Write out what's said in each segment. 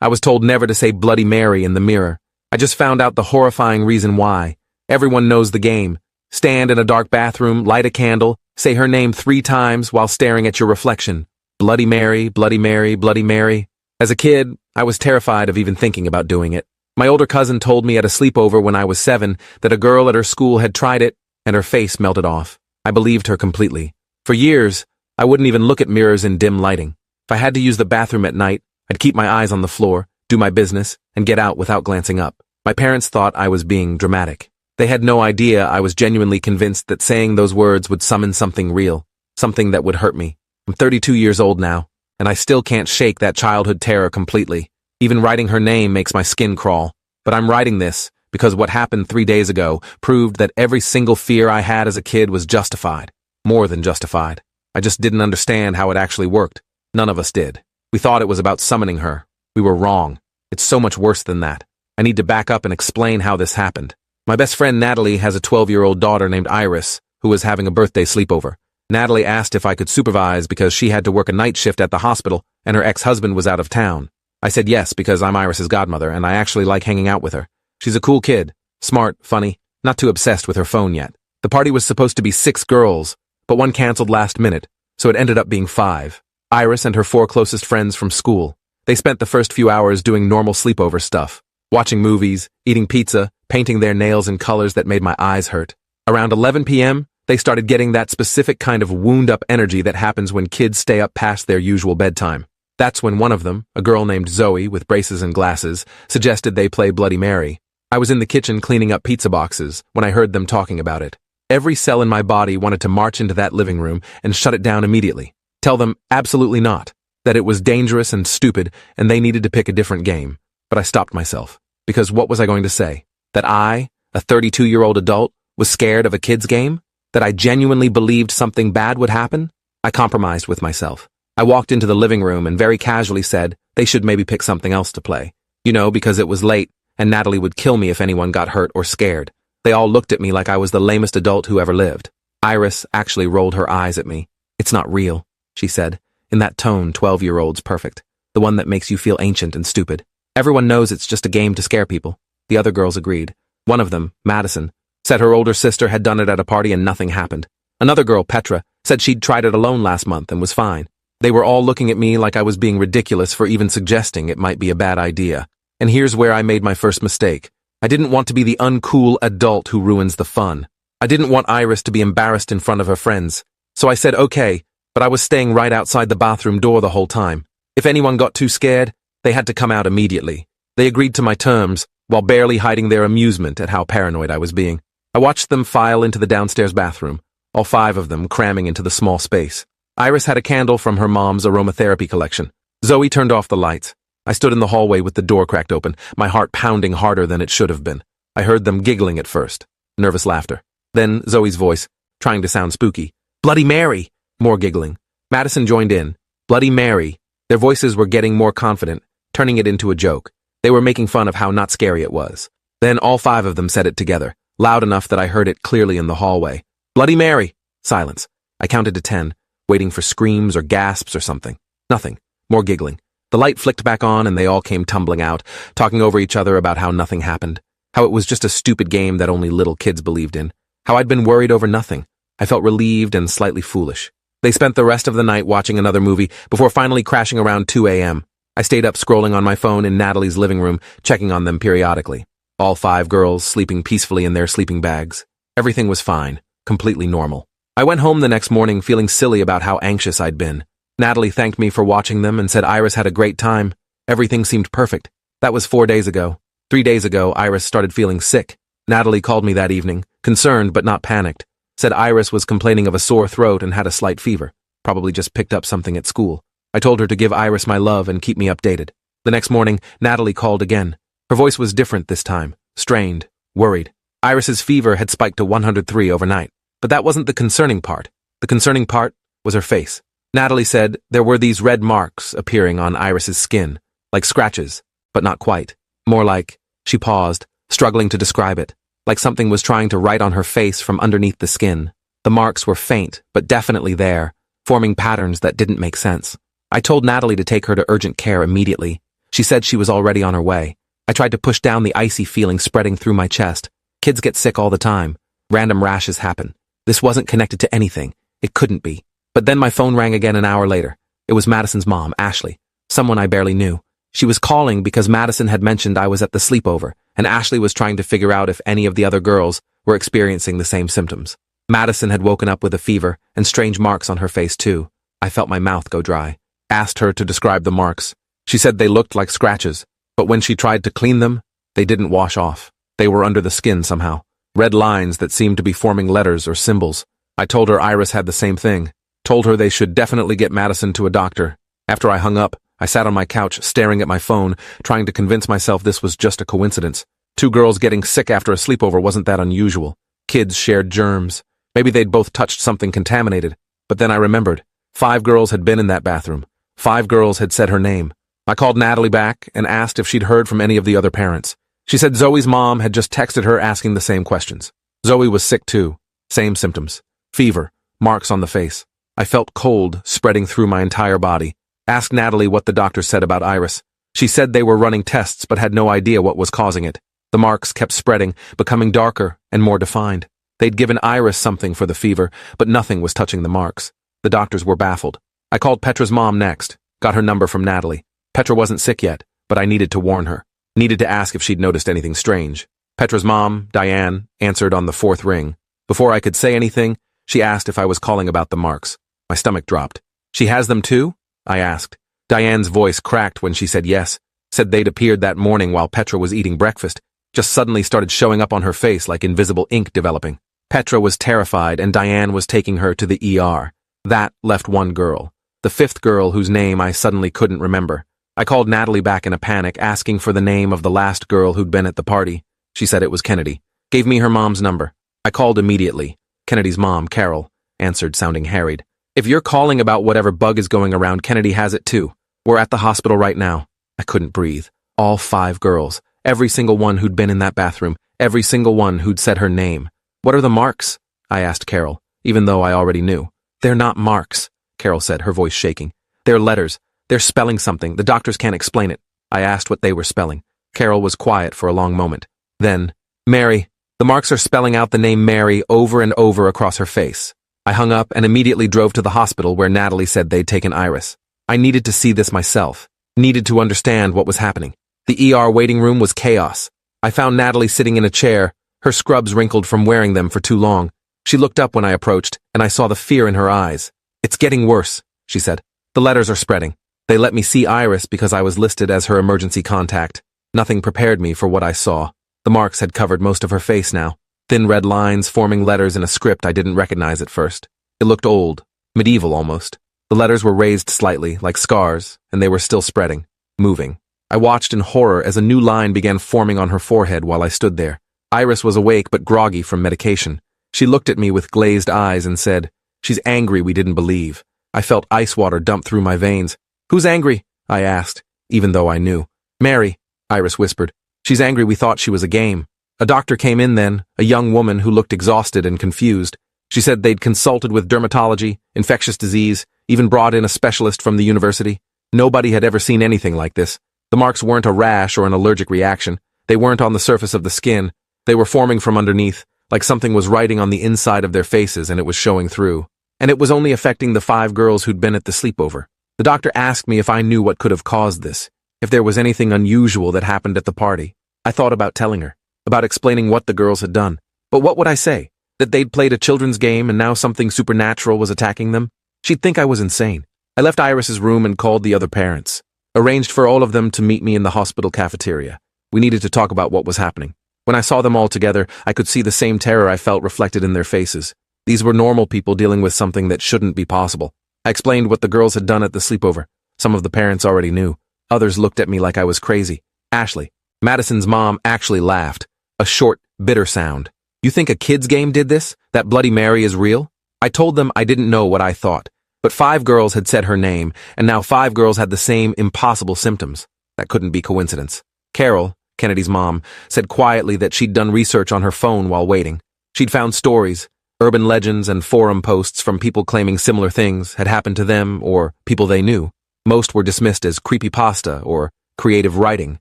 I was told never to say Bloody Mary in the mirror. I just found out the horrifying reason why. Everyone knows the game. Stand in a dark bathroom, light a candle, say her name 3 times while staring at your reflection. Bloody Mary, Bloody Mary, Bloody Mary. As a kid, I was terrified of even thinking about doing it. My older cousin told me at a sleepover when I was 7 that a girl at her school had tried it and her face melted off. I believed her completely. For years, I wouldn't even look at mirrors in dim lighting. If I had to use the bathroom at night, I'd keep my eyes on the floor, do my business, and get out without glancing up. My parents thought I was being dramatic. They had no idea I was genuinely convinced that saying those words would summon something real, something that would hurt me. I'm 32 years old now, and I still can't shake that childhood terror completely. Even writing her name makes my skin crawl. But I'm writing this because what happened 3 days ago proved that every single fear I had as a kid was justified. More than justified. I just didn't understand how it actually worked. None of us did. We thought it was about summoning her. We were wrong. It's so much worse than that. I need to back up and explain how this happened. My best friend Natalie has a 12-year-old daughter named Iris, who was having a birthday sleepover. Natalie asked if I could supervise because she had to work a night shift at the hospital and her ex-husband was out of town. I said yes because I'm Iris's godmother and I actually like hanging out with her. She's a cool kid, smart, funny, not too obsessed with her phone yet. The party was supposed to be 6 girls, but one canceled last minute, so it ended up being 5. Iris and her 4 closest friends from school. They spent the first few hours doing normal sleepover stuff, watching movies, eating pizza, painting their nails in colors that made my eyes hurt. Around 11 p.m., they started getting that specific kind of wound-up energy that happens when kids stay up past their usual bedtime. That's when one of them, a girl named Zoe with braces and glasses, suggested they play Bloody Mary. I was in the kitchen cleaning up pizza boxes when I heard them talking about it. Every cell in my body wanted to march into that living room and shut it down immediately. Tell them absolutely not, that it was dangerous and stupid and they needed to pick a different game. But I stopped myself, because what was I going to say? That I, a 32-year-old adult, was scared of a kid's game? That I genuinely believed something bad would happen? I compromised with myself. I walked into the living room and very casually said they should maybe pick something else to play. You know, because it was late and Natalie would kill me if anyone got hurt or scared. They all looked at me like I was the lamest adult who ever lived. Iris actually rolled her eyes at me. It's not real, she said, in that tone 12-year-old's perfect, the one that makes you feel ancient and stupid. Everyone knows it's just a game to scare people. The other girls agreed. One of them, Madison, said her older sister had done it at a party and nothing happened. Another girl, Petra, said she'd tried it alone last month and was fine. They were all looking at me like I was being ridiculous for even suggesting it might be a bad idea. And here's where I made my first mistake. I didn't want to be the uncool adult who ruins the fun. I didn't want Iris to be embarrassed in front of her friends. So I said okay, but I was staying right outside the bathroom door the whole time. If anyone got too scared, they had to come out immediately. They agreed to my terms, while barely hiding their amusement at how paranoid I was being. I watched them file into the downstairs bathroom, all 5 of them cramming into the small space. Iris had a candle from her mom's aromatherapy collection. Zoe turned off the lights. I stood in the hallway with the door cracked open, my heart pounding harder than it should have been. I heard them giggling at first, nervous laughter. Then Zoe's voice, trying to sound spooky. Bloody Mary! More giggling. Madison joined in. Bloody Mary. Their voices were getting more confident, turning it into a joke. They were making fun of how not scary it was. Then all 5 of them said it together, loud enough that I heard it clearly in the hallway. Bloody Mary! Silence. I counted to 10. Waiting for screams or gasps or something. Nothing. More giggling. The light flicked back on and they all came tumbling out, talking over each other about how nothing happened. How it was just a stupid game that only little kids believed in. How I'd been worried over nothing. I felt relieved and slightly foolish. They spent the rest of the night watching another movie before finally crashing around 2 a.m. I stayed up scrolling on my phone in Natalie's living room, checking on them periodically. All 5 girls sleeping peacefully in their sleeping bags. Everything was fine. Completely normal. I went home the next morning feeling silly about how anxious I'd been. Natalie thanked me for watching them and said Iris had a great time. Everything seemed perfect. That was 4 days ago. 3 days ago, Iris started feeling sick. Natalie called me that evening, concerned but not panicked. Said Iris was complaining of a sore throat and had a slight fever. Probably just picked up something at school. I told her to give Iris my love and keep me updated. The next morning, Natalie called again. Her voice was different this time, strained, worried. Iris's fever had spiked to 103 overnight. But that wasn't the concerning part. The concerning part was her face. Natalie said there were these red marks appearing on Iris's skin, like scratches, but not quite. More like, she paused, struggling to describe it, like something was trying to write on her face from underneath the skin. The marks were faint, but definitely there, forming patterns that didn't make sense. I told Natalie to take her to urgent care immediately. She She said she was already on her way. I tried to push down the icy feeling spreading through my chest. Kids get sick all the time. Random rashes happen. This wasn't connected to anything. It couldn't be. But then my phone rang again an hour later. It was Madison's mom, Ashley, someone I barely knew. She was calling because Madison had mentioned I was at the sleepover, and Ashley was trying to figure out if any of the other girls were experiencing the same symptoms. Madison had woken up with a fever and strange marks on her face too. I felt my mouth go dry. Asked her to describe the marks. She said they looked like scratches, but when she tried to clean them, they didn't wash off. They were under the skin somehow. Red lines that seemed to be forming letters or symbols. I told her Iris had the same thing. Told her they should definitely get Madison to a doctor. After I hung up, I sat on my couch staring at my phone, trying to convince myself this was just a coincidence. 2 girls getting sick after a sleepover wasn't that unusual. Kids shared germs. Maybe they'd both touched something contaminated. But then I remembered. 5 girls had been in that bathroom. 5 girls had said her name. I called Natalie back and asked if she'd heard from any of the other parents. She said Zoe's mom had just texted her asking the same questions. Zoe was sick too. Same symptoms. Fever. Marks on the face. I felt cold spreading through my entire body. Asked Natalie what the doctor said about Iris. She said they were running tests but had no idea what was causing it. The marks kept spreading, becoming darker and more defined. They'd given Iris something for the fever, but nothing was touching the marks. The doctors were baffled. I called Petra's mom next, got her number from Natalie. Petra wasn't sick yet, but I needed to warn her. Needed to ask if she'd noticed anything strange. Petra's mom, Diane, answered on the 4th ring. Before I could say anything, she asked if I was calling about the marks. My stomach dropped. She has them too? I asked. Diane's voice cracked when she said yes. Said they'd appeared that morning while Petra was eating breakfast. Just suddenly started showing up on her face like invisible ink developing. Petra was terrified and Diane was taking her to the ER. That left 1 girl. The 5th girl whose name I suddenly couldn't remember. I called Natalie back in a panic, asking for the name of the last girl who'd been at the party. She said it was Kennedy. Gave me her mom's number. I called immediately. Kennedy's mom, Carol, answered sounding harried. If you're calling about whatever bug is going around, Kennedy has it too. We're at the hospital right now. I couldn't breathe. All 5 girls. Every single one who'd been in that bathroom. Every single one who'd said her name. What are the marks? I asked Carol, even though I already knew. They're not marks, Carol said, her voice shaking. They're letters. They're spelling something. The doctors can't explain it. I asked what they were spelling. Carol was quiet for a long moment. Then, Mary. The marks are spelling out the name Mary over and over across her face. I hung up and immediately drove to the hospital where Natalie said they'd taken Iris. I needed to see this myself. Needed to understand what was happening. The ER waiting room was chaos. I found Natalie sitting in a chair, her scrubs wrinkled from wearing them for too long. She looked up when I approached, and I saw the fear in her eyes. It's getting worse, she said. The letters are spreading. They let me see Iris because I was listed as her emergency contact. Nothing prepared me for what I saw. The marks had covered most of her face now. Thin red lines forming letters in a script I didn't recognize at first. It looked old, medieval almost. The letters were raised slightly, like scars, and they were still spreading, moving. I watched in horror as a new line began forming on her forehead while I stood there. Iris was awake but groggy from medication. She looked at me with glazed eyes and said, "She's angry we didn't believe." I felt ice water dump through my veins. "Who's angry?" I asked, even though I knew. "Mary," Iris whispered. "She's angry we thought she was a game." A doctor came in then, a young woman who looked exhausted and confused. She said they'd consulted with dermatology, infectious disease, even brought in a specialist from the university. Nobody had ever seen anything like this. The marks weren't a rash or an allergic reaction. They weren't on the surface of the skin. They were forming from underneath, like something was writing on the inside of their faces and it was showing through. And it was only affecting the 5 girls who'd been at the sleepover. The doctor asked me if I knew what could have caused this, if there was anything unusual that happened at the party. I thought about telling her, about explaining what the girls had done. But what would I say? That they'd played a children's game and now something supernatural was attacking them? She'd think I was insane. I left Iris's room and called the other parents. Arranged for all of them to meet me in the hospital cafeteria. We needed to talk about what was happening. When I saw them all together, I could see the same terror I felt reflected in their faces. These were normal people dealing with something that shouldn't be possible. I explained what the girls had done at the sleepover. Some of the parents already knew. Others looked at me like I was crazy. Ashley, Madison's mom, actually laughed. A short, bitter sound. "You think a kid's game did this? That Bloody Mary is real?" I told them I didn't know what I thought. But 5 girls had said her name, and now 5 girls had the same impossible symptoms. That couldn't be coincidence. Carol, Kennedy's mom, said quietly that she'd done research on her phone while waiting. She'd found stories, urban legends and forum posts from people claiming similar things had happened to them or people they knew. Most were dismissed as creepypasta or creative writing,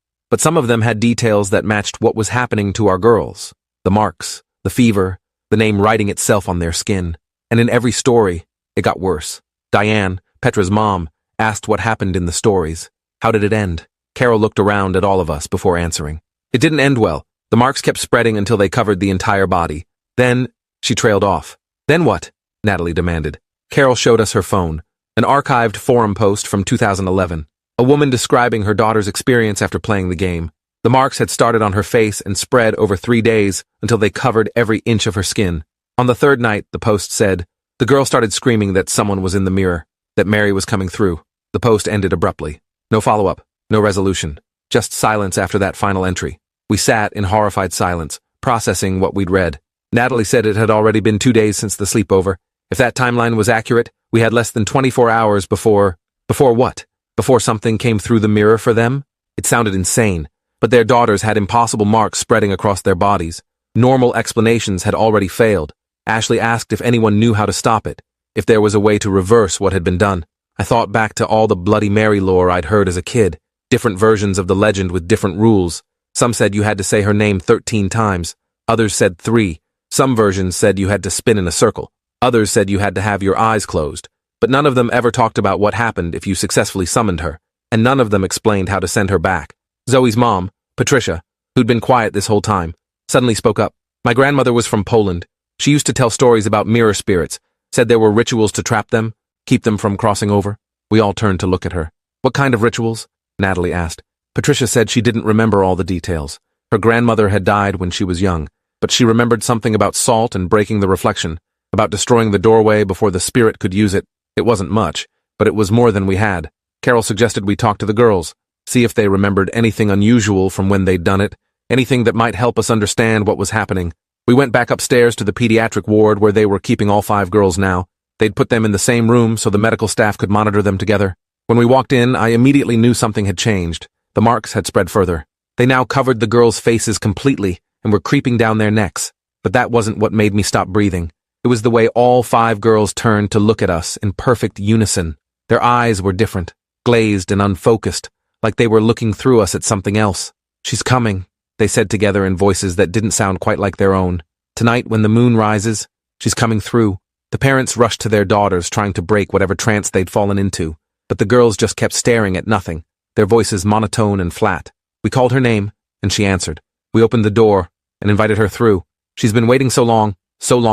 but some of them had details that matched what was happening to our girls. The marks, the fever, the name writing itself on their skin. And in every story, it got worse. Diane, Petra's mom, asked what happened in the stories. How did it end? Carol looked around at all of us before answering. It didn't end well. The marks kept spreading until they covered the entire body. Then, she trailed off. Then what? Natalie demanded. Carol showed us her phone, an archived forum post from 2011. A woman describing her daughter's experience after playing the game. The marks had started on her face and spread over 3 days until they covered every inch of her skin. On the third night, the post said, the girl started screaming that someone was in the mirror, that Mary was coming through. The post ended abruptly. No follow-up, no resolution, just silence after that final entry. We sat in horrified silence, processing what we'd read. Natalie said it had already been 2 days since the sleepover. If that timeline was accurate, we had less than 24 hours before what? Before something came through the mirror for them? It sounded insane, but their daughters had impossible marks spreading across their bodies. Normal explanations had already failed. Ashley asked if anyone knew how to stop it, if there was a way to reverse what had been done. I thought back to all the Bloody Mary lore I'd heard as a kid, different versions of the legend with different rules. Some said you had to say her name 13 times, others said 3. Some versions said you had to spin in a circle. Others said you had to have your eyes closed. But none of them ever talked about what happened if you successfully summoned her, and none of them explained how to send her back. Zoe's mom, Patricia, who'd been quiet this whole time, suddenly spoke up. My grandmother was from Poland. She used to tell stories about mirror spirits, said there were rituals to trap them, keep them from crossing over. We all turned to look at her. What kind of rituals? Natalie asked. Patricia said she didn't remember all the details. Her grandmother had died when she was young, but she remembered something about salt and breaking the reflection, about destroying the doorway before the spirit could use it. It wasn't much, but it was more than we had. Carol suggested we talk to the girls, see if they remembered anything unusual from when they'd done it, anything that might help us understand what was happening. We went back upstairs to the pediatric ward where they were keeping all 5 girls now. They'd put them in the same room so the medical staff could monitor them together. When we walked in, I immediately knew something had changed. The marks had spread further. They now covered the girls' faces completely and were creeping down their necks. But that wasn't what made me stop breathing. It was the way all 5 girls turned to look at us in perfect unison. Their eyes were different, glazed and unfocused, like they were looking through us at something else. She's coming, they said together in voices that didn't sound quite like their own. Tonight, when the moon rises, she's coming through. The parents rushed to their daughters, trying to break whatever trance they'd fallen into, but the girls just kept staring at nothing, their voices monotone and flat. We called her name, and she answered. We opened the door and invited her through. She's been waiting so long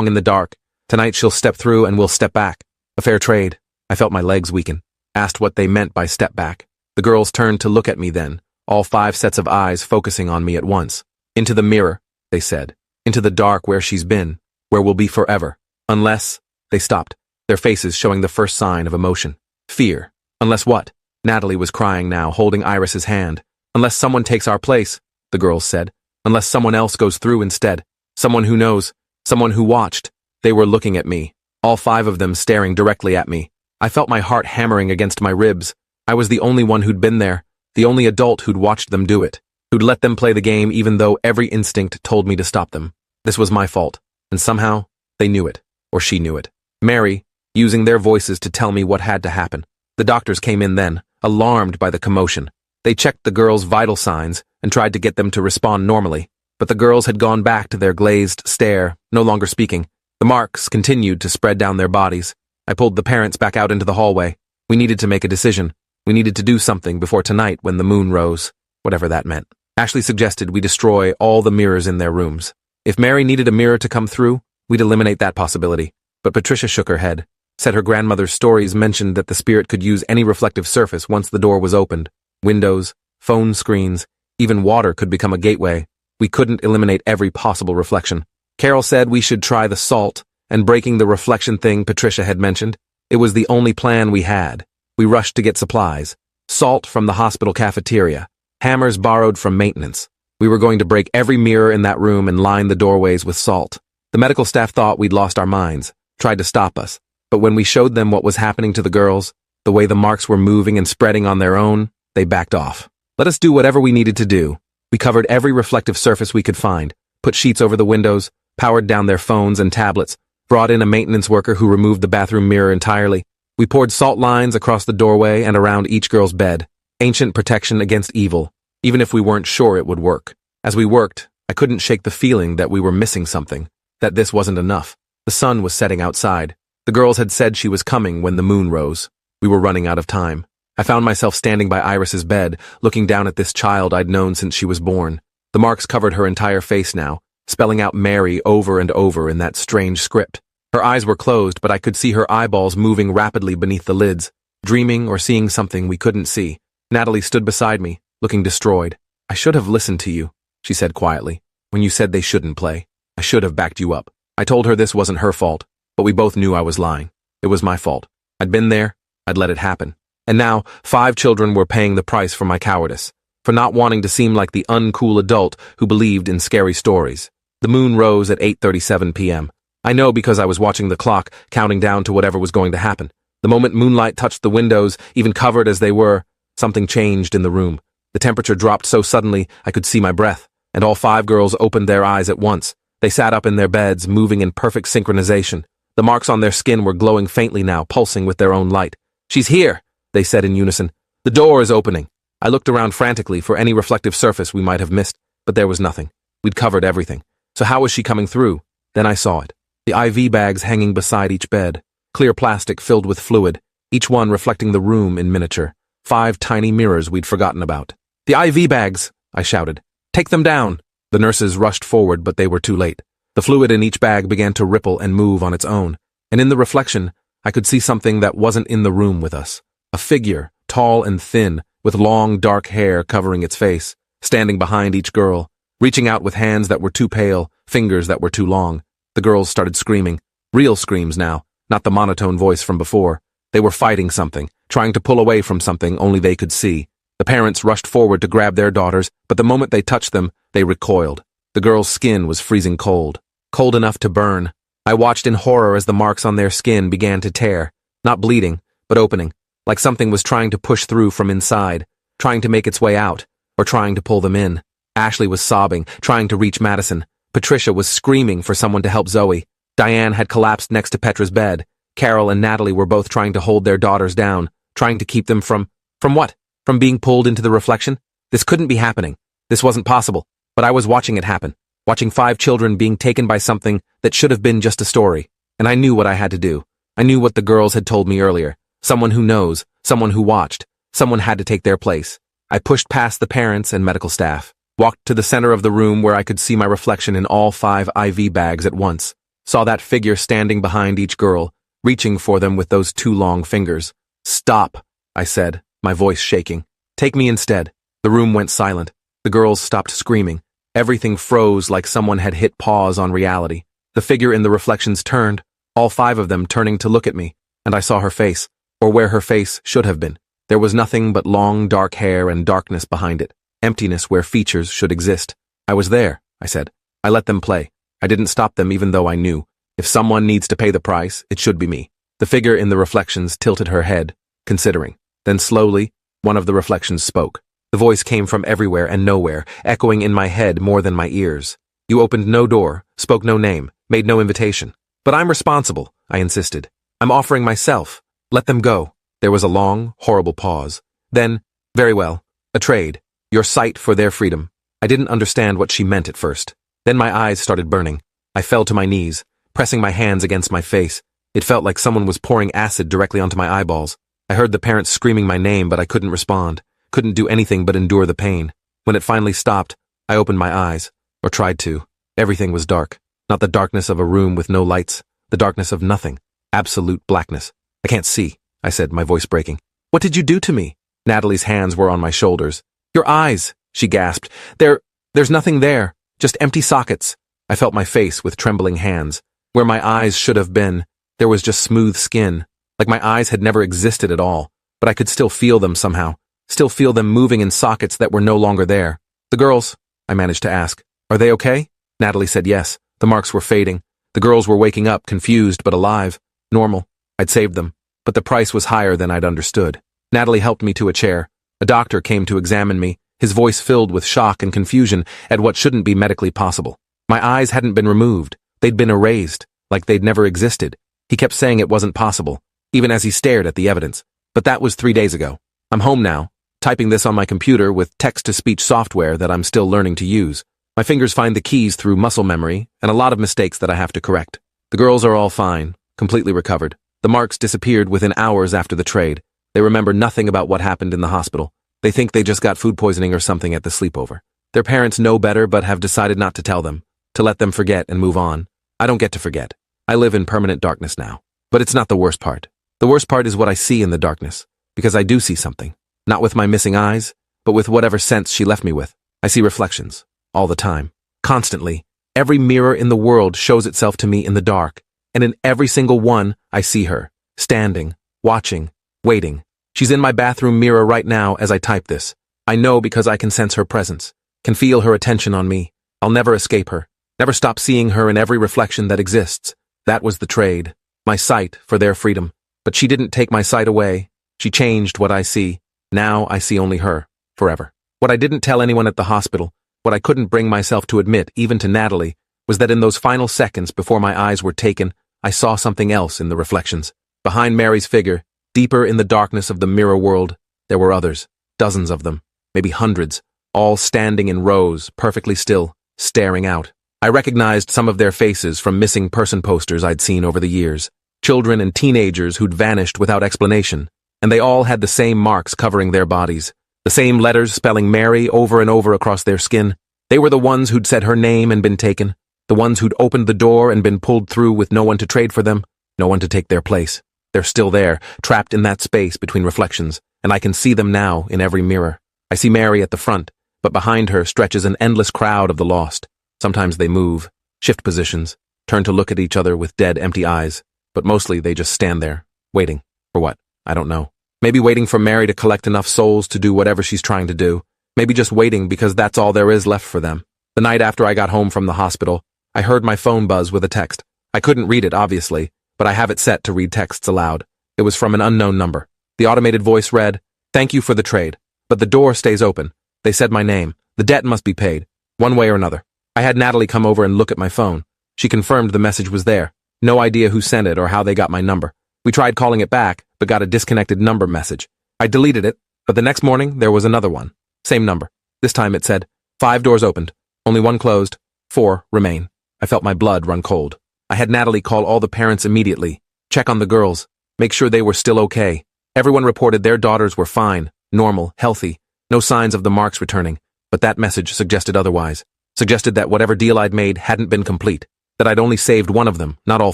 in the dark. Tonight she'll step through and we'll step back. A fair trade. I felt my legs weaken. Asked what they meant by step back. The girls turned to look at me then, all 5 sets of eyes focusing on me at once. Into the mirror, they said. Into the dark where she's been, where we'll be forever. Unless, they stopped, their faces showing the first sign of emotion. Fear. Unless what? Natalie was crying now, holding Iris's hand. Unless someone takes our place, the girls said. Unless someone else goes through instead. Someone who knows. Someone who watched. They were looking at me, all 5 of them staring directly at me. I felt my heart hammering against my ribs. I was the only one who'd been there, the only adult who'd watched them do it, who'd let them play the game even though every instinct told me to stop them. This was my fault, and somehow, they knew it, or she knew it. Mary, using their voices to tell me what had to happen. The doctors came in then, alarmed by the commotion. They checked the girls' vital signs and tried to get them to respond normally, but the girls had gone back to their glazed stare, no longer speaking. The marks continued to spread down their bodies. I pulled the parents back out into the hallway. We needed to make a decision. We needed to do something before tonight when the moon rose, whatever that meant. Ashley suggested we destroy all the mirrors in their rooms. If Mary needed a mirror to come through, we'd eliminate that possibility. But Patricia shook her head, said her grandmother's stories mentioned that the spirit could use any reflective surface once the door was opened. Windows, phone screens, even water could become a gateway. We couldn't eliminate every possible reflection. Carol said we should try the salt and breaking the reflection thing Patricia had mentioned. It was the only plan we had. We rushed to get supplies. Salt from the hospital cafeteria. Hammers borrowed from maintenance. We were going to break every mirror in that room and line the doorways with salt. The medical staff thought we'd lost our minds, tried to stop us. But when we showed them what was happening to the girls, the way the marks were moving and spreading on their own, they backed off. Let us do whatever we needed to do. We covered every reflective surface we could find, put sheets over the windows, powered down their phones and tablets, brought in a maintenance worker who removed the bathroom mirror entirely. We poured salt lines across the doorway and around each girl's bed. Ancient protection against evil, even if we weren't sure it would work. As we worked, I couldn't shake the feeling that we were missing something, that this wasn't enough. The sun was setting outside. The girls had said she was coming when the moon rose. We were running out of time. I found myself standing by Iris's bed, looking down at this child I'd known since she was born. The marks covered her entire face now, spelling out Mary over and over in that strange script. Her eyes were closed, but I could see her eyeballs moving rapidly beneath the lids, dreaming or seeing something we couldn't see. Natalie stood beside me, looking destroyed. "I should have listened to you," she said quietly. "When you said they shouldn't play, I should have backed you up." I told her this wasn't her fault, but we both knew I was lying. It was my fault. I'd been there, I'd let it happen. And now, 5 children were paying the price for my cowardice, for not wanting to seem like the uncool adult who believed in scary stories. The moon rose at 8:37 p.m. I know because I was watching the clock, counting down to whatever was going to happen. The moment moonlight touched the windows, even covered as they were, something changed in the room. The temperature dropped so suddenly I could see my breath, and all 5 girls opened their eyes at once. They sat up in their beds, moving in perfect synchronization. The marks on their skin were glowing faintly now, pulsing with their own light. "She's here," they said in unison. "The door is opening." I looked around frantically for any reflective surface we might have missed, but there was nothing. We'd covered everything. So how was she coming through? Then I saw it. The IV bags hanging beside each bed. Clear plastic filled with fluid, each one reflecting the room in miniature. 5 tiny mirrors we'd forgotten about. "The IV bags!" I shouted. "Take them down!" The nurses rushed forward, but they were too late. The fluid in each bag began to ripple and move on its own, and in the reflection, I could see something that wasn't in the room with us. A figure, tall and thin, with long, dark hair covering its face, standing behind each girl, reaching out with hands that were too pale, fingers that were too long. The girls started screaming. Real screams now, not the monotone voice from before. They were fighting something, trying to pull away from something only they could see. The parents rushed forward to grab their daughters, but the moment they touched them, they recoiled. The girls' skin was freezing cold, cold enough to burn. I watched in horror as the marks on their skin began to tear, not bleeding, but opening, like something was trying to push through from inside, trying to make its way out, or trying to pull them in. Ashley was sobbing, trying to reach Madison. Patricia was screaming for someone to help Zoe. Diane had collapsed next to Petra's bed. Carol and Natalie were both trying to hold their daughters down, trying to keep them from what? From being pulled into the reflection? This couldn't be happening. This wasn't possible. But I was watching it happen, watching 5 children being taken by something that should have been just a story. And I knew what I had to do. I knew what the girls had told me earlier. Someone who knows, someone who watched, someone had to take their place. I pushed past the parents and medical staff, walked to the center of the room where I could see my reflection in all 5 IV bags at once, saw that figure standing behind each girl, reaching for them with those 2 long fingers. "Stop," I said, my voice shaking. "Take me instead." The room went silent. The girls stopped screaming. Everything froze like someone had hit pause on reality. The figure in the reflections turned, all 5 of them turning to look at me, and I saw her face, or where her face should have been. There was nothing but long, dark hair and darkness behind it, emptiness where features should exist. "I was there," I said. "I let them play. I didn't stop them even though I knew. If someone needs to pay the price, it should be me." The figure in the reflections tilted her head, considering. Then slowly, one of the reflections spoke. The voice came from everywhere and nowhere, echoing in my head more than my ears. "You opened no door, spoke no name, made no invitation. But I'm responsible," I insisted. "I'm offering myself. Let them go." There was a long, horrible pause. Then, "Very well. A trade. Your sight for their freedom." I didn't understand what she meant at first. Then my eyes started burning. I fell to my knees, pressing my hands against my face. It felt like someone was pouring acid directly onto my eyeballs. I heard the parents screaming my name, but I couldn't respond, couldn't do anything but endure the pain. When it finally stopped, I opened my eyes, or tried to. Everything was dark. Not the darkness of a room with no lights, the darkness of nothing. Absolute blackness. "I can't see," I said, my voice breaking. "What did you do to me?" Natalie's hands were on my shoulders. "Your eyes," she gasped. There's nothing there, just empty sockets." I felt my face with trembling hands. Where my eyes should have been, there was just smooth skin, like my eyes had never existed at all, but I could still feel them somehow, still feel them moving in sockets that were no longer there. "The girls," I managed to ask, "are they okay?" Natalie said yes. The marks were fading. The girls were waking up, confused but alive. Normal. I'd saved them. But the price was higher than I'd understood. Natalie helped me to a chair. A doctor came to examine me, his voice filled with shock and confusion at what shouldn't be medically possible. My eyes hadn't been removed. They'd been erased, like they'd never existed. He kept saying it wasn't possible, even as he stared at the evidence. But that was 3 days ago. I'm home now. typing this on my computer with text-to-speech software that I'm still learning to use. My fingers find the keys through muscle memory and a lot of mistakes that I have to correct. The girls are all fine, completely recovered. The marks disappeared within hours after the trade. They remember nothing about what happened in the hospital. They think they just got food poisoning or something at the sleepover. Their parents know better but have decided not to tell them, to let them forget and move on. I don't get to forget. I live in permanent darkness now. But it's not the worst part. The worst part is what I see in the darkness, because I do see something. Not with my missing eyes, but with whatever sense she left me with. I see reflections. All the time. Constantly. Every mirror in the world shows itself to me in the dark, and in every single one, I see her. Standing, watching, waiting. She's in my bathroom mirror right now as I type this. I know because I can sense her presence, can feel her attention on me. I'll never escape her. Never stop seeing her in every reflection that exists. That was the trade. My sight for their freedom. But she didn't take my sight away. She changed what I see. Now I see only her. Forever. What I didn't tell anyone at the hospital, what I couldn't bring myself to admit, even to Natalie, was that in those final seconds before my eyes were taken, I saw something else in the reflections. Behind Mary's figure, deeper in the darkness of the mirror world, there were others. Dozens of them. Maybe hundreds. All standing in rows, perfectly still, staring out. I recognized some of their faces from missing person posters I'd seen over the years. Children and teenagers who'd vanished without explanation. And they all had the same marks covering their bodies. The same letters spelling Mary over and over across their skin. They were the ones who'd said her name and been taken. The ones who'd opened the door and been pulled through with no one to trade for them. No one to take their place. They're still there, trapped in that space between reflections. And I can see them now in every mirror. I see Mary at the front, but behind her stretches an endless crowd of the lost. Sometimes they move, shift positions, turn to look at each other with dead, empty eyes. But mostly they just stand there, waiting. For what? I don't know. Maybe waiting for Mary to collect enough souls to do whatever she's trying to do. Maybe just waiting because that's all there is left for them. The night after I got home from the hospital, I heard my phone buzz with a text. I couldn't read it, obviously, but I have it set to read texts aloud. It was from an unknown number. The automated voice read, "Thank you for the trade, but the door stays open. They said my name. The debt must be paid, one way or another." I had Natalie come over and look at my phone. She confirmed the message was there. No idea who sent it or how they got my number. We tried calling it back, but got a disconnected number message. I deleted it, but the next morning there was another one. Same number. This time it said, 5 doors opened, only 1 closed, 4 remain. I felt my blood run cold. I had Natalie call all the parents immediately, check on the girls, make sure they were still okay. Everyone reported their daughters were fine, normal, healthy, no signs of the marks returning, but that message suggested otherwise. Suggested that whatever deal I'd made hadn't been complete, that I'd only saved one of them, not all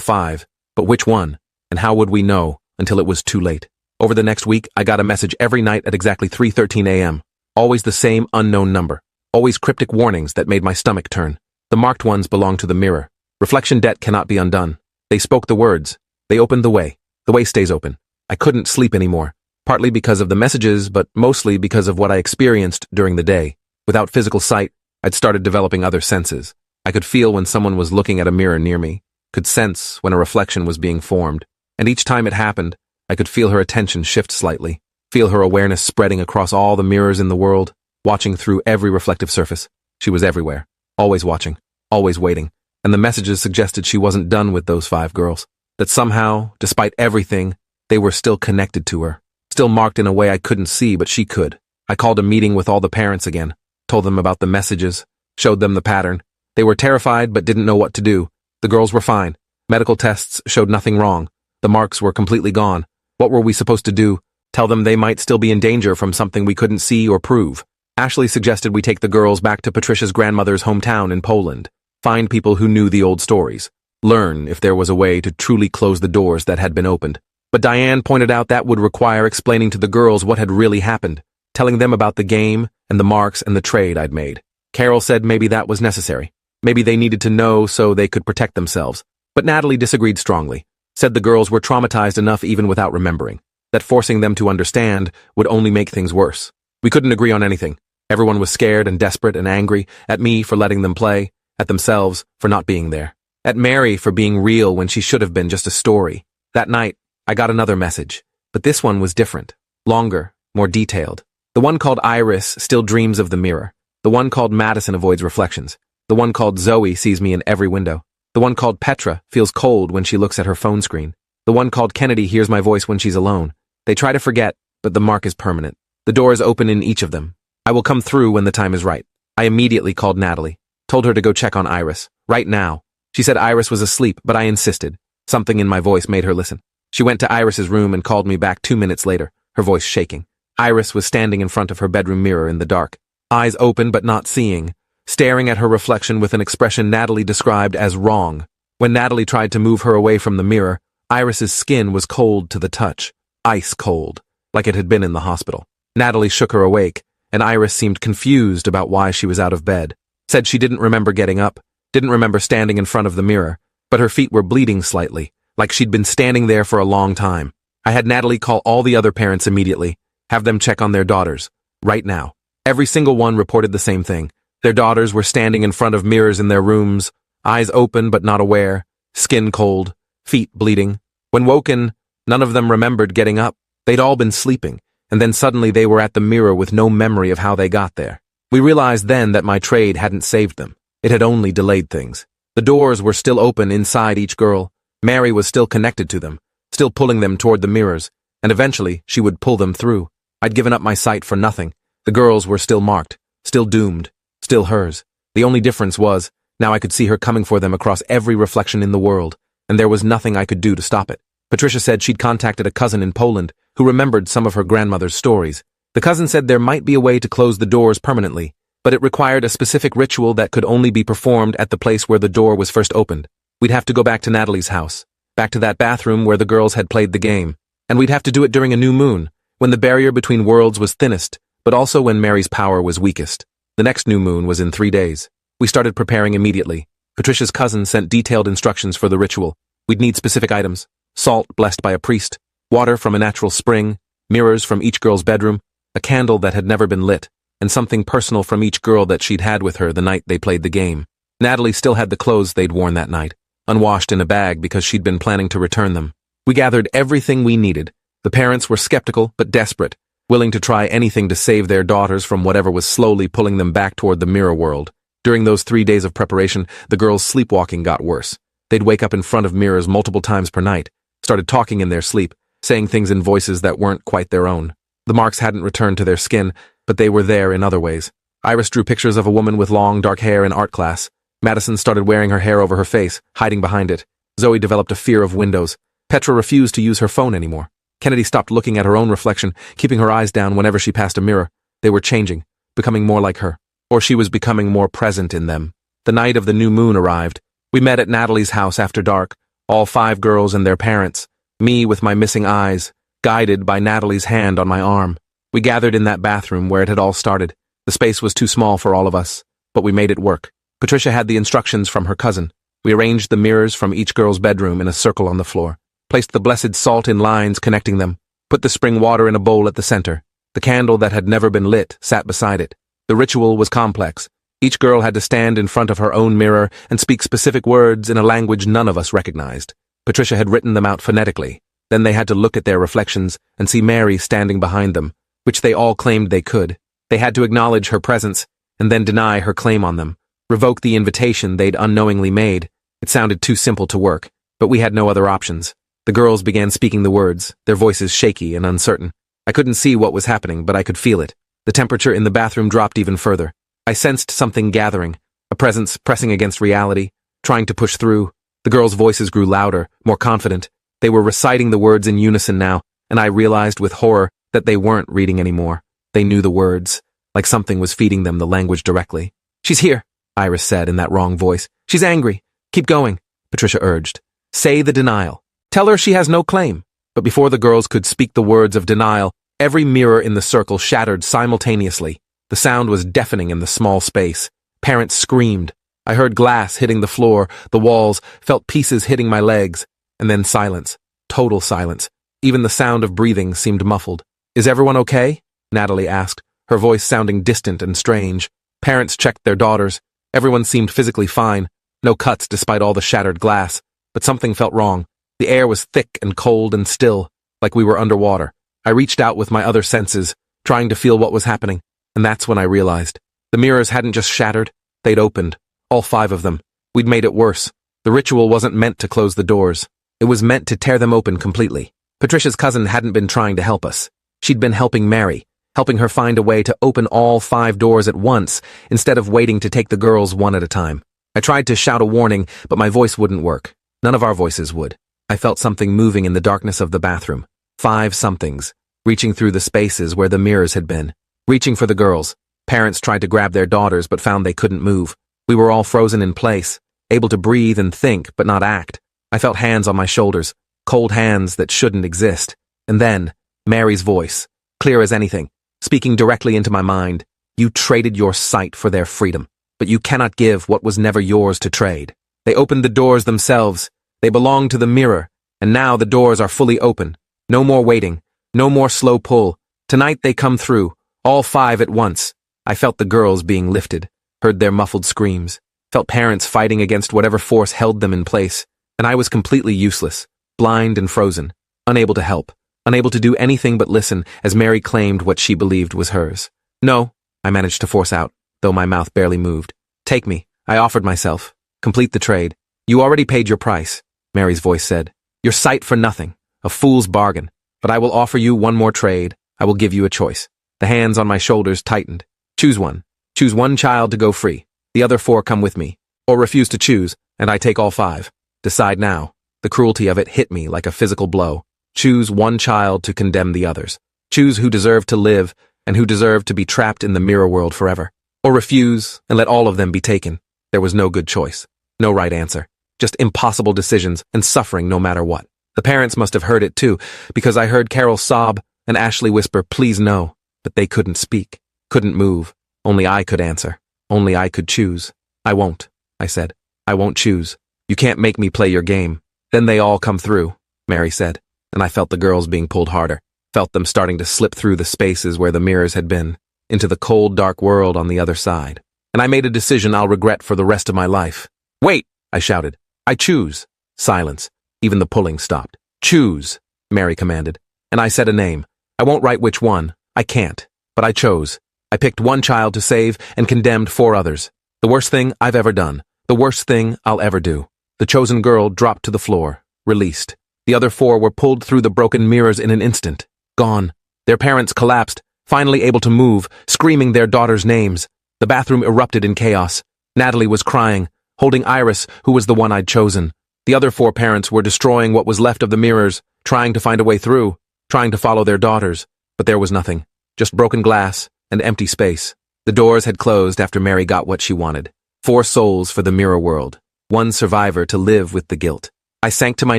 5. But which one? And how would we know until it was too late? Over the next week, I got a message every night at exactly 3:13 a.m. Always the same unknown number. Always cryptic warnings that made my stomach turn. The marked ones belonged to the mirror. Reflection debt cannot be undone. They spoke the words. They opened the way. The way stays open. I couldn't sleep anymore. Partly because of the messages, but mostly because of what I experienced during the day. Without physical sight, I'd started developing other senses. I could feel when someone was looking at a mirror near me, could sense when a reflection was being formed, and each time it happened, I could feel her attention shift slightly, feel her awareness spreading across all the mirrors in the world, watching through every reflective surface. She was everywhere, always watching, always waiting, and the messages suggested she wasn't done with those 5 girls, that somehow, despite everything, they were still connected to her, still marked in a way I couldn't see but she could. I called a meeting with all the parents again, told them about the messages, showed them the pattern. They were terrified but didn't know what to do. The girls were fine. Medical tests showed nothing wrong. The marks were completely gone. What were we supposed to do? Tell them they might still be in danger from something we couldn't see or prove. Ashley suggested we take the girls back to Patricia's grandmother's hometown in Poland, find people who knew the old stories, learn if there was a way to truly close the doors that had been opened. But Diane pointed out that would require explaining to the girls what had really happened, telling them about the game and the marks and the trade I'd made. Carol said maybe that was necessary. Maybe they needed to know so they could protect themselves. But Natalie disagreed strongly, said the girls were traumatized enough even without remembering, that forcing them to understand would only make things worse. We couldn't agree on anything. Everyone was scared and desperate and angry, at me for letting them play, at themselves for not being there, at Mary for being real when she should have been just a story. That night, I got another message, but this one was different, longer, more detailed. The one called Iris still dreams of the mirror. The one called Madison avoids reflections. The one called Zoe sees me in every window. The one called Petra feels cold when she looks at her phone screen. The one called Kennedy hears my voice when she's alone. They try to forget, but the mark is permanent. The door is open in each of them. I will come through when the time is right. I immediately called Natalie, told her to go check on Iris, right now. She said Iris was asleep, but I insisted. Something in my voice made her listen. She went to Iris's room and called me back 2 minutes later, her voice shaking. Iris was standing in front of her bedroom mirror in the dark, eyes open but not seeing, staring at her reflection with an expression Natalie described as wrong. When Natalie tried to move her away from the mirror, Iris's skin was cold to the touch, ice cold, like it had been in the hospital. Natalie shook her awake, and Iris seemed confused about why she was out of bed. Said she didn't remember getting up, didn't remember standing in front of the mirror, but her feet were bleeding slightly, like she'd been standing there for a long time. I had Natalie call all the other parents immediately, have them check on their daughters, right now. Every single one reported the same thing. Their daughters were standing in front of mirrors in their rooms, eyes open but not aware, skin cold, feet bleeding. When woken, none of them remembered getting up. They'd all been sleeping, and then suddenly they were at the mirror with no memory of how they got there. We realized then that my trade hadn't saved them. It had only delayed things. The doors were still open inside each girl. Mary was still connected to them, still pulling them toward the mirrors, and eventually she would pull them through. I'd given up my sight for nothing. The girls were still marked, still doomed, still hers. The only difference was, now I could see her coming for them across every reflection in the world, and there was nothing I could do to stop it. Patricia said she'd contacted a cousin in Poland who remembered some of her grandmother's stories. The cousin said there might be a way to close the doors permanently, but it required a specific ritual that could only be performed at the place where the door was first opened. We'd have to go back to Natalie's house, back to that bathroom where the girls had played the game, and we'd have to do it during a new moon, when the barrier between worlds was thinnest, but also when Mary's power was weakest. The next new moon was in 3 days. We started preparing immediately. Patricia's cousin sent detailed instructions for the ritual. We'd need specific items: salt blessed by a priest, water from a natural spring, mirrors from each girl's bedroom, a candle that had never been lit, and something personal from each girl that she'd had with her the night they played the game. Natalie still had the clothes they'd worn that night, unwashed in a bag because she'd been planning to return them. We gathered everything we needed. The parents were skeptical but desperate, willing to try anything to save their daughters from whatever was slowly pulling them back toward the mirror world. During those 3 days of preparation, the girls' sleepwalking got worse. They'd wake up in front of mirrors multiple times per night, started talking in their sleep, saying things in voices that weren't quite their own. The marks hadn't returned to their skin, but they were there in other ways. Iris drew pictures of a woman with long, dark hair in art class. Madison started wearing her hair over her face, hiding behind it. Zoe developed a fear of windows. Petra refused to use her phone anymore. Kennedy stopped looking at her own reflection, keeping her eyes down whenever she passed a mirror. They were changing, becoming more like her. Or she was becoming more present in them. The night of the new moon arrived. We met at Natalie's house after dark, all 5 girls and their parents, me with my missing eyes, guided by Natalie's hand on my arm. We gathered in that bathroom where it had all started. The space was too small for all of us, but we made it work. Patricia had the instructions from her cousin. We arranged the mirrors from each girl's bedroom in a circle on the floor, placed the blessed salt in lines connecting them, put the spring water in a bowl at the center. The candle that had never been lit sat beside it. The ritual was complex. Each girl had to stand in front of her own mirror and speak specific words in a language none of us recognized. Patricia had written them out phonetically. Then they had to look at their reflections and see Mary standing behind them, which they all claimed they could. They had to acknowledge her presence and then deny her claim on them, revoke the invitation they'd unknowingly made. It sounded too simple to work, but we had no other options. The girls began speaking the words, their voices shaky and uncertain. I couldn't see what was happening, but I could feel it. The temperature in the bathroom dropped even further. I sensed something gathering, a presence pressing against reality, trying to push through. The girls' voices grew louder, more confident. They were reciting the words in unison now, and I realized with horror that they weren't reading anymore. They knew the words, like something was feeding them the language directly. "She's here," Iris said in that wrong voice. "She's angry. Keep going," Patricia urged. "Say the denial. Tell her she has no claim." But before the girls could speak the words of denial, every mirror in the circle shattered simultaneously. The sound was deafening in the small space. Parents screamed. I heard glass hitting the floor, the walls, felt pieces hitting my legs, and then silence. Total silence. Even the sound of breathing seemed muffled. "Is everyone okay?" Natalie asked, her voice sounding distant and strange. Parents checked their daughters. Everyone seemed physically fine. No cuts despite all the shattered glass. But something felt wrong. The air was thick and cold and still, like we were underwater. I reached out with my other senses, trying to feel what was happening. And that's when I realized. The mirrors hadn't just shattered, they'd opened. All 5 of them. We'd made it worse. The ritual wasn't meant to close the doors. It was meant to tear them open completely. Patricia's cousin hadn't been trying to help us. She'd been helping Mary, helping her find a way to open all 5 doors at once instead of waiting to take the girls one at a time. I tried to shout a warning, but my voice wouldn't work. None of our voices would. I felt something moving in the darkness of the bathroom. 5 somethings, reaching through the spaces where the mirrors had been. Reaching for the girls. Parents tried to grab their daughters but found they couldn't move. We were all frozen in place, able to breathe and think but not act. I felt hands on my shoulders, cold hands that shouldn't exist. And then, Mary's voice, clear as anything, speaking directly into my mind. You traded your sight for their freedom, but you cannot give what was never yours to trade. They opened the doors themselves. They belonged to the mirror, and now the doors are fully open. No more waiting, no more slow pull. Tonight they come through, all 5 at once. I felt the girls being lifted, heard their muffled screams, felt parents fighting against whatever force held them in place, and I was completely useless, blind and frozen, unable to help, unable to do anything but listen as Mary claimed what she believed was hers. No, I managed to force out, though my mouth barely moved. Take me, I offered myself. Complete the trade. You already paid your price, Mary's voice said. Your sight for nothing, a fool's bargain. But I will offer you one more trade. I will give you a choice. The hands on my shoulders tightened. Choose one. Choose one child to go free. The other 4 come with me. Or refuse to choose, and I take all 5. Decide now. The cruelty of it hit me like a physical blow. Choose one child to condemn the others. Choose who deserved to live and who deserved to be trapped in the mirror world forever. Or refuse and let all of them be taken. There was no good choice. No right answer. Just impossible decisions and suffering no matter what. The parents must have heard it too, because I heard Carol sob and Ashley whisper, please no. But they couldn't speak, couldn't move. Only I could answer. Only I could choose. I won't, I said. I won't choose. You can't make me play your game. Then they all come through, Mary said, and I felt the girls being pulled harder, felt them starting to slip through the spaces where the mirrors had been, into the cold, dark world on the other side. And I made a decision I'll regret for the rest of my life. Wait, I shouted. I choose. Silence. Even the pulling stopped. Choose, Mary commanded. And I said a name. I won't write which one. I can't. But I chose. I picked one child to save and condemned 4 others. The worst thing I've ever done. The worst thing I'll ever do. The chosen girl dropped to the floor, released. The other 4 were pulled through the broken mirrors in an instant. Gone. Their parents collapsed, finally able to move, screaming their daughters' names. The bathroom erupted in chaos. Natalie was crying, holding Iris, who was the one I'd chosen. The other 4 parents were destroying what was left of the mirrors, trying to find a way through, trying to follow their daughters. But there was nothing. Just broken glass and empty space. The doors had closed after Mary got what she wanted. 4 souls for the mirror world. 1 survivor to live with the guilt. I sank to my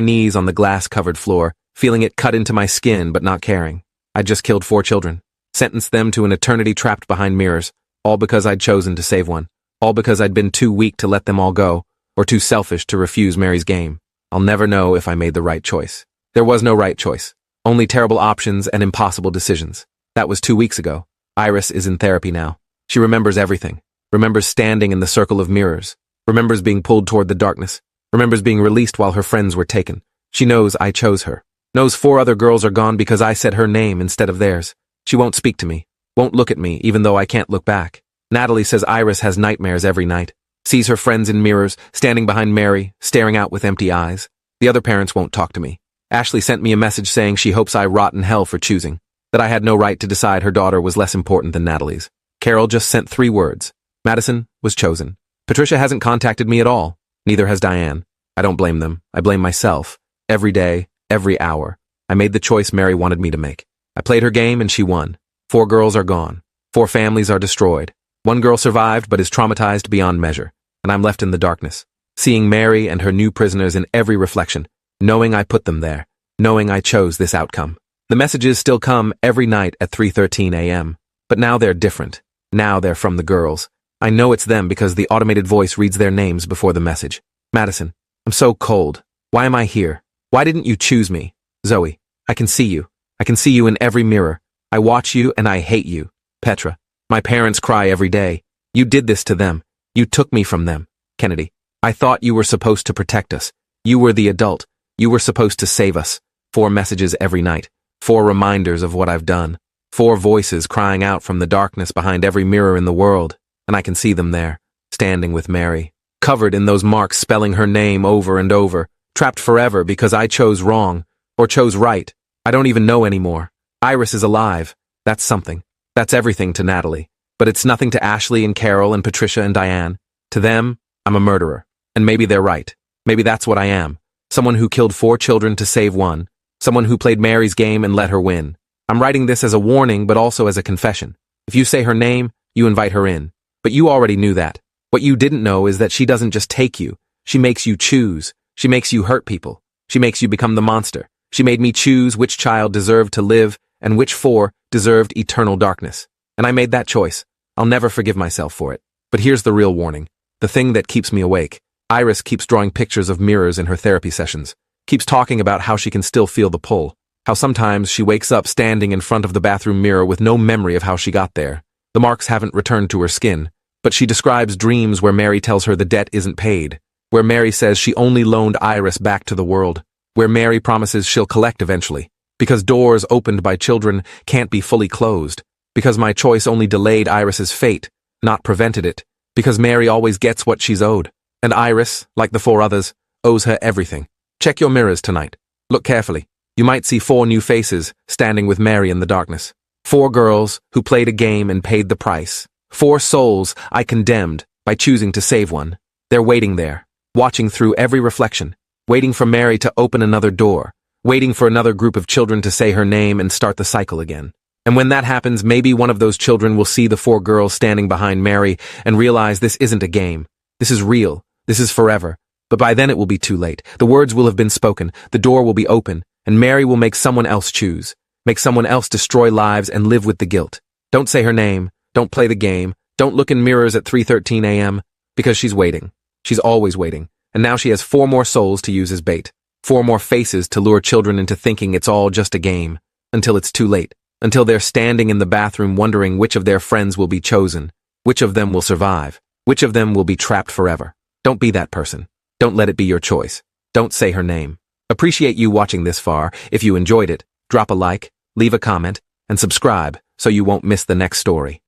knees on the glass-covered floor, feeling it cut into my skin but not caring. I'd just killed 4 children, sentenced them to an eternity trapped behind mirrors, all because I'd chosen to save one. All because I'd been too weak to let them all go, or too selfish to refuse Mary's game. I'll never know if I made the right choice. There was no right choice. Only terrible options and impossible decisions. That was 2 weeks ago. Iris is in therapy now. She remembers everything. Remembers standing in the circle of mirrors. Remembers being pulled toward the darkness. Remembers being released while her friends were taken. She knows I chose her. Knows 4 other girls are gone because I said her name instead of theirs. She won't speak to me. Won't look at me even though I can't look back. Natalie says Iris has nightmares every night. Sees her friends in mirrors, standing behind Mary, staring out with empty eyes. The other parents won't talk to me. Ashley sent me a message saying she hopes I rot in hell for choosing. That I had no right to decide her daughter was less important than Natalie's. Carol just sent 3 words. Madison was chosen. Patricia hasn't contacted me at all. Neither has Diane. I don't blame them. I blame myself. Every day, every hour. I made the choice Mary wanted me to make. I played her game and she won. 4 girls are gone. 4 families are destroyed. 1 girl survived but is traumatized beyond measure. And I'm left in the darkness, seeing Mary and her new prisoners in every reflection, knowing I put them there, knowing I chose this outcome. The messages still come every night at 3:13 a.m., but now they're different. Now they're from the girls. I know it's them because the automated voice reads their names before the message. Madison, I'm so cold. Why am I here? Why didn't you choose me? Zoe, I can see you. I can see you in every mirror. I watch you and I hate you. Petra, my parents cry every day. You did this to them. You took me from them. Kennedy, I thought you were supposed to protect us. You were the adult. You were supposed to save us. 4 messages every night. 4 reminders of what I've done. 4 voices crying out from the darkness behind every mirror in the world. And I can see them there, standing with Mary, covered in those marks spelling her name over and over, trapped forever because I chose wrong, or chose right. I don't even know anymore. Iris is alive. That's something. That's everything to Natalie. But it's nothing to Ashley and Carol and Patricia and Diane. To them, I'm a murderer. And maybe they're right. Maybe that's what I am. Someone who killed 4 children to save one. Someone who played Mary's game and let her win. I'm writing this as a warning, but also as a confession. If you say her name, you invite her in. But you already knew that. What you didn't know is that she doesn't just take you. She makes you choose. She makes you hurt people. She makes you become the monster. She made me choose which child deserved to live and which 4 deserved eternal darkness. And I made that choice. I'll never forgive myself for it. But here's the real warning. The thing that keeps me awake. Iris keeps drawing pictures of mirrors in her therapy sessions. Keeps talking about how she can still feel the pull. How sometimes she wakes up standing in front of the bathroom mirror with no memory of how she got there. The marks haven't returned to her skin. But she describes dreams where Mary tells her the debt isn't paid. Where Mary says she only loaned Iris back to the world. Where Mary promises she'll collect eventually. Because doors opened by children can't be fully closed. Because my choice only delayed Iris's fate, not prevented it. Because Mary always gets what she's owed. And Iris, like the 4 others, owes her everything. Check your mirrors tonight. Look carefully. You might see 4 new faces standing with Mary in the darkness. 4 girls who played a game and paid the price. 4 souls I condemned by choosing to save one. They're waiting there, watching through every reflection, waiting for Mary to open another door, waiting for another group of children to say her name and start the cycle again. And when that happens, maybe one of those children will see the 4 girls standing behind Mary and realize this isn't a game. This is real. This is forever. But by then it will be too late. The words will have been spoken. The door will be open. And Mary will make someone else choose. Make someone else destroy lives and live with the guilt. Don't say her name. Don't play the game. Don't look in mirrors at 3:13 a.m. Because she's waiting. She's always waiting. And now she has 4 more souls to use as bait. 4 more faces to lure children into thinking it's all just a game. Until it's too late. Until they're standing in the bathroom wondering which of their friends will be chosen. Which of them will survive. Which of them will be trapped forever. Don't be that person. Don't let it be your choice. Don't say her name. Appreciate you watching this far. If you enjoyed it, drop a like, leave a comment, and subscribe so you won't miss the next story.